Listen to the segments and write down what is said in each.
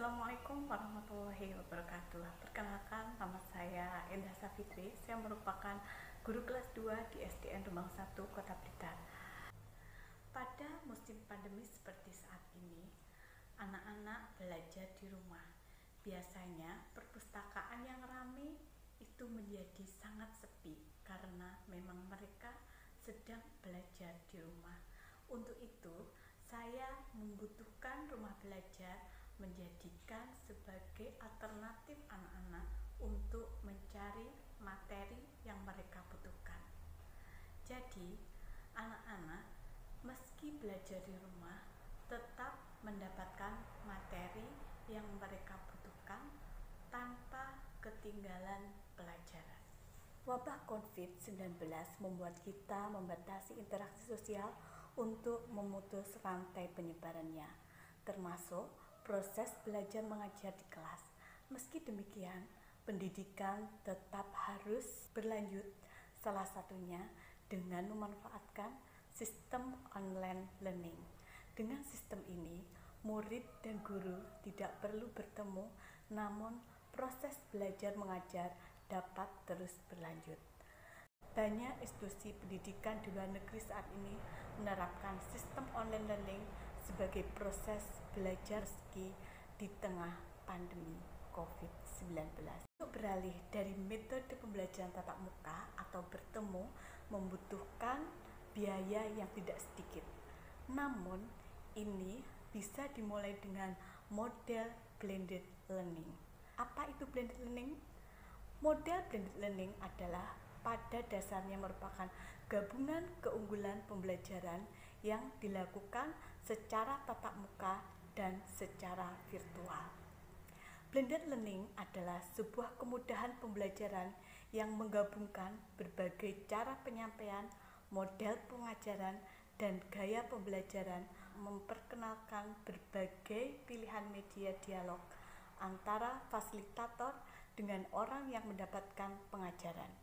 Assalamualaikum warahmatullahi wabarakatuh. Perkenalkan, nama saya Endah Safitri. Saya merupakan guru kelas 2 di SDN Rembang 1, Kota Blitar. Pada musim pandemi seperti saat ini, anak-anak belajar di rumah. Biasanya perpustakaan yang ramai itu menjadi sangat sepi karena memang mereka sedang belajar di rumah. Untuk itu, saya membutuhkan rumah belajar menjadikan sebagai alternatif anak-anak untuk mencari materi yang mereka butuhkan. Jadi, anak-anak meski belajar di rumah tetap mendapatkan materi yang mereka butuhkan tanpa ketinggalan pelajaran. Wabah COVID-19 membuat kita membatasi interaksi sosial untuk memutus rantai penyebarannya, termasuk proses belajar mengajar di kelas. Meski demikian, pendidikan tetap harus berlanjut, salah satunya dengan memanfaatkan sistem online learning. Dengan sistem ini, murid dan guru tidak perlu bertemu, namun proses belajar mengajar dapat terus berlanjut. Banyak institusi pendidikan di luar negeri saat ini menerapkan sistem online learning sebagai proses belajar meski di tengah pandemi COVID-19. Untuk beralih dari metode pembelajaran tatap muka atau bertemu membutuhkan biaya yang tidak sedikit. Namun, ini bisa dimulai dengan model blended learning. Apa itu blended learning? Model blended learning adalah pada dasarnya merupakan gabungan keunggulan pembelajaran yang dilakukan secara tatap muka dan secara virtual. Blended learning adalah sebuah kemudahan pembelajaran yang menggabungkan berbagai cara penyampaian, model pengajaran, dan gaya pembelajaran, memperkenalkan berbagai pilihan media dialog antara fasilitator dengan orang yang mendapatkan pengajaran.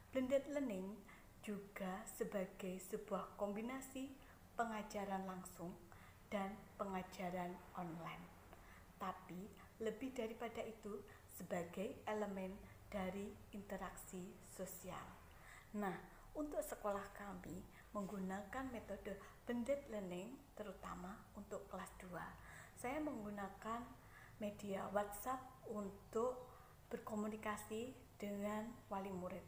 Blended learning juga sebagai sebuah kombinasi pengajaran langsung dan pengajaran online. Tapi lebih daripada itu sebagai elemen dari interaksi sosial. Nah, untuk sekolah kami menggunakan metode blended learning terutama untuk kelas 2. Saya menggunakan media WhatsApp untuk berkomunikasi dengan wali murid.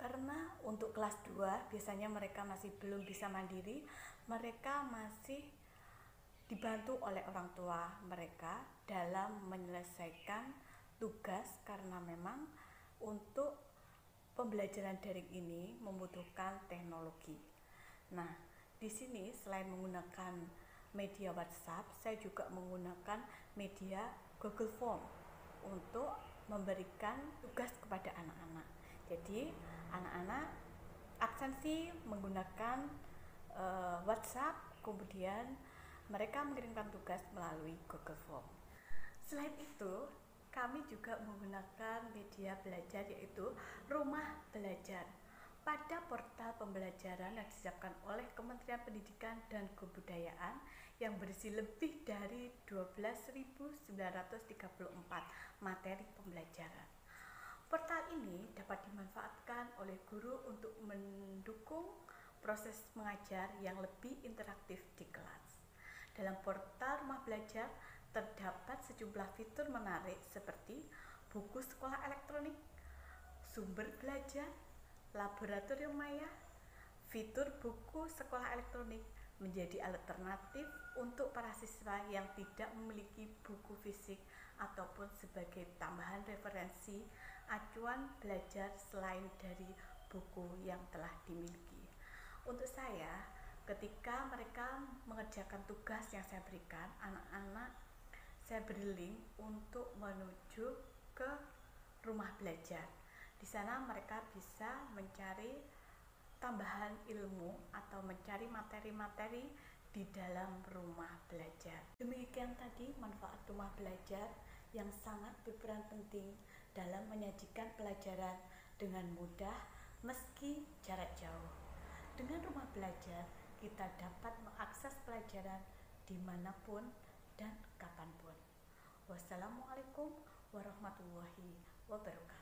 Karena untuk kelas 2 biasanya mereka masih belum bisa mandiri, mereka masih dibantu oleh orang tua mereka dalam menyelesaikan tugas karena memang untuk pembelajaran daring ini membutuhkan teknologi. Nah, di sini selain menggunakan media WhatsApp, saya juga menggunakan media Google Form untuk memberikan tugas kepada anak-anak. Jadi, anak-anak absensi menggunakan WhatsApp, kemudian mereka mengirimkan tugas melalui Google Form. Selain itu, kami juga menggunakan media belajar yaitu Rumah Belajar. Pada portal pembelajaran yang disiapkan oleh Kementerian Pendidikan dan Kebudayaan yang berisi lebih dari 12.934 materi pembelajaran. Portal ini dapat dimanfaatkan oleh guru untuk mendukung proses mengajar yang lebih interaktif di kelas. Dalam portal Rumah Belajar terdapat sejumlah fitur menarik seperti buku sekolah elektronik, sumber belajar, laboratorium maya. Fitur buku sekolah elektronik menjadi alternatif untuk para siswa yang tidak memiliki buku fisik ataupun sebagai tambahan referensi acuan belajar selain dari buku yang telah dimiliki. Untuk saya, ketika mereka mengerjakan tugas yang saya berikan, anak-anak saya beri link untuk menuju ke rumah belajar. Di sana mereka bisa mencari tambahan ilmu atau mencari materi-materi di dalam rumah belajar. Demikian tadi manfaat rumah belajar yang sangat berperan penting dalam menyajikan pelajaran dengan mudah meski jarak jauh. Dengan rumah belajar, kita dapat mengakses pelajaran dimanapun dan kapanpun. Wassalamualaikum warahmatullahi wabarakatuh.